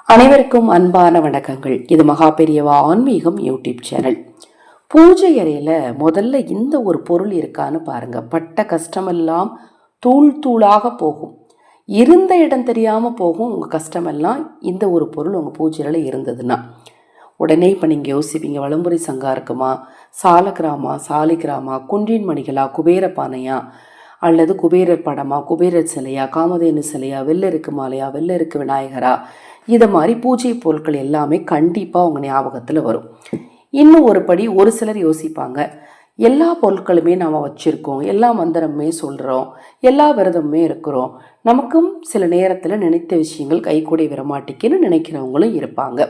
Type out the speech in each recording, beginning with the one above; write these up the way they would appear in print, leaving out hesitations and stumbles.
அனைவருக்கும் அன்பான வணக்கங்கள். இது மகா பெரியவா ஆன்மீகம் யூடியூப் சேனல். பூஜை அறையில் முதல்ல இந்த ஒரு பொருள் இருக்கான்னு பாருங்க. பட்ட கஷ்டமெல்லாம் தூள் தூளாக போகும். இருந்த இடம் தெரியாமல் போகும் உங்கள் கஷ்டமெல்லாம். இந்த ஒரு பொருள் உங்கள் பூஜை அறையில் இருந்ததுன்னா உடனே இப்போ நீங்கள் யோசிப்பீங்க, வலம்புரி சங்கா இருக்குமா, சாலக்கிராமா, சாலிகிராமா, குன்றின் மணிகளா, குபேர பானையா, அல்லது குபேரர் படமா, குபேரர் சிலையா, காமதேனு சிலையா, வெள்ளருக்கு மாலையா, வெள்ளருக்கு விநாயகரா, இதை மாதிரி பூஜை பொருட்கள் எல்லாமே கண்டிப்பாக உங்கள் ஞாபகத்தில் வரும். இன்னும் ஒரு படி ஒரு சிலர் யோசிப்பாங்க, எல்லா பொருட்களுமே நாம் வச்சுருக்கோம், எல்லா மந்திரமே சொல்கிறோம், எல்லா விரதமுமே இருக்கிறோம், நமக்கும் சில நேரத்தில் நினைத்த விஷயங்கள் கைக்கூடி வரமாட்டிக்குன்னு நினைக்கிறவங்களும் இருப்பாங்க.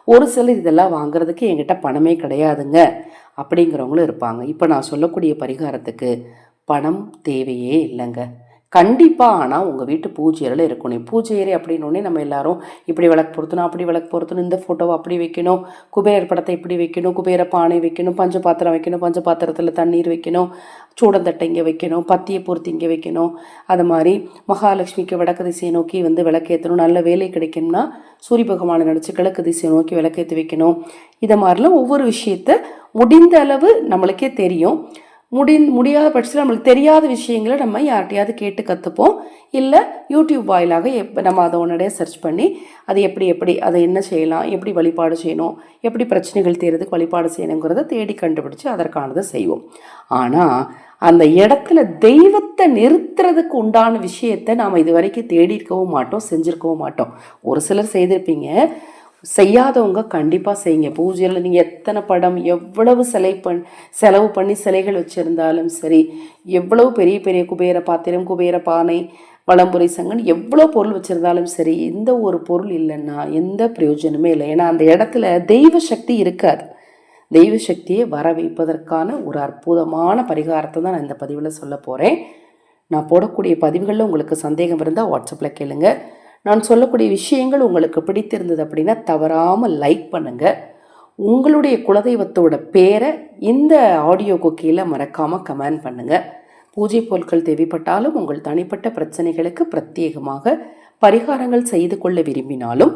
ஒரு சிலர் இதெல்லாம் வாங்குறதுக்கு என்கிட்ட பணமே கிடையாதுங்க அப்படிங்கிறவங்களும் இருப்பாங்க. இப்போ நான் சொல்லக்கூடிய பரிகாரத்துக்கு பணம் தேவையே இல்லைங்க கண்டிப்பாக. ஆனால் உங்கள் வீட்டு பூஜை அறையில் இருக்கணும். பூஜை அறை அப்படின்னோடனே நம்ம எல்லாரும் இப்படி விளக்கு பொருத்தணும், அப்படி விளக்கு பொருத்தணும், இந்த ஃபோட்டோவை அப்படி வைக்கணும், குபேரர் படத்தை இப்படி வைக்கணும், குபேர பானை வைக்கணும், பஞ்ச பாத்திரம் வைக்கணும், பஞ்ச பாத்திரத்தில் தண்ணீர் வைக்கணும், சூடந்தட்டை இங்கே வைக்கணும், பத்தியை பொறுத்து இங்கே வைக்கணும், அது மாதிரி மகாலட்சுமிக்கு வடக்கு திசையை நோக்கி விளக்கேற்றணும், நல்ல வேலை கிடைக்கணும்னா சூரிய பகவானை நினச்சி கிழக்கு திசையை நோக்கி விளக்கேற்றி வைக்கணும். இதை மாதிரிலாம் ஒவ்வொரு விஷயத்தை முடிந்த அளவு நம்மளுக்கே தெரியும். முடியாத பட்சத்தில் நம்மளுக்கு தெரியாத விஷயங்களை நம்ம யார்கிட்டையாவது கேட்டு கற்றுப்போம். இல்லை யூடியூப் வாயிலாக நம்ம அதை உடனே சர்ச் பண்ணி அது எப்படி அதை என்ன செய்யலாம், எப்படி வழிபாடு செய்யணும், எப்படி பிரச்சனைகள் தீர்றதுக்கு வழிபாடு செய்யணுங்கிறத தேடி கண்டுபிடிச்சி அதற்கானதை செய்வோம். ஆனால் அந்த இடத்துல தெய்வத்தை நிறுத்துறதுக்கு உண்டான விஷயத்தை நாம் இது வரைக்கும் தேடி இருக்கவும் மாட்டோம், செஞ்சுருக்கவும் மாட்டோம். ஒரு சிலர் செய்திருப்பீங்க, செய்யாதவங்க கண்டிப்பாக செய்யுங்க. பூஜையில் நீங்கள் எத்தனை படம், எவ்வளவு செலவு பண்ணி சிலைகள் வச்சுருந்தாலும் சரி, எவ்வளவு பெரிய பெரிய குபேர பாத்திரம், குபேர பானை, வலம்புரி சங்கன், எவ்வளோ பொருள் வச்சுருந்தாலும் சரி, எந்த ஒரு பொருள் இல்லைன்னா எந்த பிரயோஜனமே இல்லை. ஏன்னா அந்த இடத்துல தெய்வ சக்தி இருக்காது. தெய்வ சக்தியை வர வைப்பதற்கான ஒரு அற்புதமான பரிகாரத்தை தான் நான் இந்த பதிவில் சொல்ல போகிறேன். நான் போடக்கூடிய பதிவுகளில் உங்களுக்கு சந்தேகம் இருந்தால் வாட்ஸ்அப்பில் கேளுங்க. நான் சொல்லக்கூடிய விஷயங்கள் உங்களுக்கு பிடித்திருந்தது அப்படின்னா தவறாமல் லைக் பண்ணுங்கள். உங்களுடைய குலதெய்வத்தோட பேரை இந்த ஆடியோக்கு கீழே மறக்காமல் கமெண்ட் பண்ணுங்கள். பூஜை பொருட்கள் தேவைப்பட்டாலும் உங்கள் தனிப்பட்ட பிரச்சனைகளுக்கு பிரத்யேகமாக பரிகாரங்கள் செய்து கொள்ள விரும்பினாலும்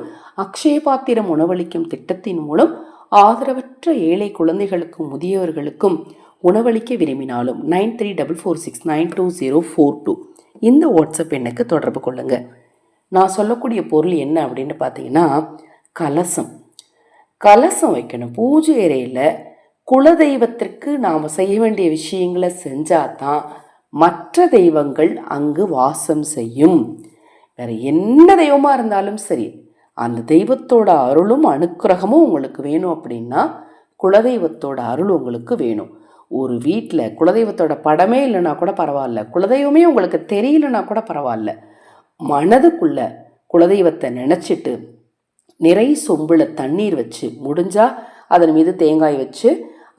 அக்ஷய பாத்திரம் உணவளிக்கும் திட்டத்தின் மூலம் ஆதரவற்ற ஏழை குழந்தைகளுக்கும் முதியவர்களுக்கும் உணவளிக்க விரும்பினாலும் 9344692042 இந்த வாட்ஸ்அப் எண்ணுக்கு தொடர்பு கொள்ளுங்கள். நான் சொல்லக்கூடிய பொருள் என்ன அப்படின்னு பார்த்தீங்கன்னா, கலசம் வைக்கணும். பூஜை அறையில் குலதெய்வத்திற்கு நாம் செய்ய வேண்டிய விஷயங்களை செஞ்சாதான் மற்ற தெய்வங்கள் அங்கு வாசம் செய்யும். வேறு என்ன தெய்வமாக இருந்தாலும் சரி, அந்த தெய்வத்தோட அருளும் அனுக்கிரகமும் உங்களுக்கு வேணும் அப்படின்னா குலதெய்வத்தோட அருள் உங்களுக்கு வேணும். ஒரு வீட்டில் குலதெய்வத்தோட படமே இல்லைன்னா கூட பரவாயில்ல, குலதெய்வமே உங்களுக்கு தெரியலன்னா கூட பரவாயில்ல, மனதுக்குள்ள குலதெய்வத்தை நினச்சிட்டு நிறை சொம்பில் தண்ணீர் வச்சு, முடிஞ்சால் அதன் மீது தேங்காய் வச்சு,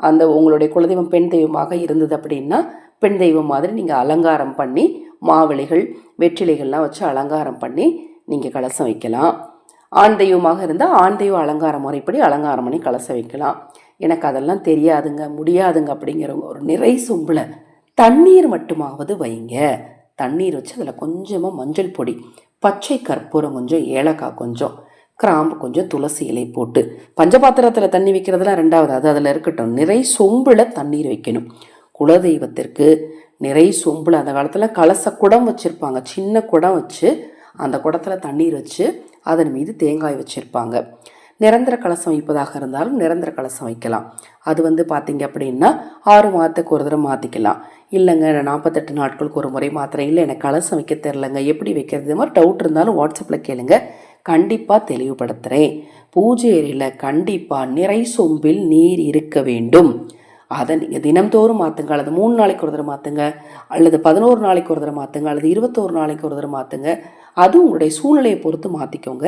அந்த உங்களுடைய குலதெய்வம் பெண் தெய்வமாக இருந்தது அப்படின்னா பெண் தெய்வம் மாதிரி நீங்கள் அலங்காரம் பண்ணி மாவிளைகள் வெற்றிலைகள்லாம் வச்சு அலங்காரம் பண்ணி நீங்கள் கலசம் வைக்கலாம். ஆண் தெய்வமாக இருந்தால் ஆண் தெய்வ அலங்கார முறைப்படி அலங்காரம் பண்ணி கலசம் வைக்கலாம். எனக்கு அதெல்லாம் தெரியாதுங்க, முடியாதுங்க அப்படிங்கிறவங்க ஒரு நிறை சொம்பில் தண்ணீர் மட்டுமாவது வைங்க. தண்ணீர் வச்சு அதில் கொஞ்சமாக மஞ்சள் பொடி, பச்சை கற்பூரம் கொஞ்சம், ஏலக்காய் கொஞ்சம், கிராம்பு கொஞ்சம், துளசி இலை போட்டு, பஞ்சபாத்திரத்தில் தண்ணி வைக்கிறதுலாம் ரெண்டாவது, அது அதில் இருக்கட்டும். நிறை சொம்பில் தண்ணீர் வைக்கணும். குலதெய்வத்திற்கு நிறை சொம்பில், அந்த காலத்தில் கலச குடம் வச்சுருப்பாங்க, சின்ன குடம் வச்சு அந்த குடத்தில் தண்ணீர் வச்சு அதன் மீது தேங்காய் வச்சுருப்பாங்க. நிரந்தர கலசம் வைப்பதாக இருந்தாலும் நிரந்தர கலசம் வைக்கலாம். அது பார்த்தீங்க அப்படின்னா 6 மாதத்துக்கு ஒரு தடவை மாற்றிக்கலாம். இல்லைங்க நான் 48 நாட்களுக்கு ஒரு முறை மாத்திரம், இல்லை எனக்கு கலசம் வைக்க தெரிலங்க, எப்படி வைக்கிறது, இது மாதிரி டவுட் இருந்தாலும் வாட்ஸ்அப்பில் கேளுங்க, கண்டிப்பாக தெளிவுபடுத்துகிறேன். பூஜை அறையில் கண்டிப்பாக நிறை சொம்பில் நீர் இருக்க வேண்டும். அதை நீங்கள் தினம்தோறும் மாற்றுங்க, அல்லது 3 நாளைக்கு ஒரு தடவை மாற்றுங்க, அல்லது 11 நாளைக்கு ஒரு தடவை மாற்றுங்க, அல்லது 21 நாளைக்கு ஒரு தடவை மாற்றுங்க. அது உங்களுடைய சூழ்நிலையை பொறுத்து மாற்றிக்கோங்க.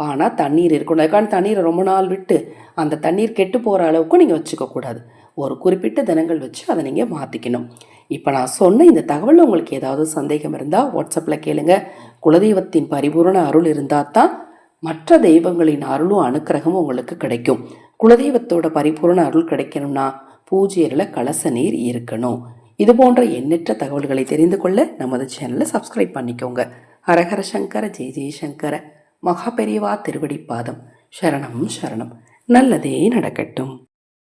ஆனால் தண்ணீர் இருக்கணும். அதுக்கான தண்ணீரை ரொம்ப நாள் விட்டு அந்த தண்ணீர் கெட்டு போகிற அளவுக்கு நீங்கள் வச்சுக்கக்கூடாது. ஒரு குறிப்பிட்ட தினங்கள் வச்சு அதை நீங்கள் மாற்றிக்கணும். இப்போ நான் சொன்ன இந்த தகவலில் உங்களுக்கு ஏதாவது சந்தேகம் இருந்தால் வாட்ஸ்அப்பில் கேளுங்க. குலதெய்வத்தின் பரிபூரண அருள் இருந்தால் தான் மற்ற தெய்வங்களின் அருளும் அனுக்கிரகமும் உங்களுக்கு கிடைக்கும். குலதெய்வத்தோட பரிபூரண அருள் கிடைக்கணும்னா பூஜையில் கலச நீர் இருக்கணும். இது போன்ற எண்ணற்ற தகவல்களை தெரிந்து கொள்ள நமது சேனலை சப்ஸ்கிரைப் பண்ணிக்கோங்க. ஹரஹர சங்கர, ஜெய ஜெயசங்கர. மகா பெரியவா திருவடிப்பாதம். சரணம் சரணம். நல்லதே நடக்கட்டும்.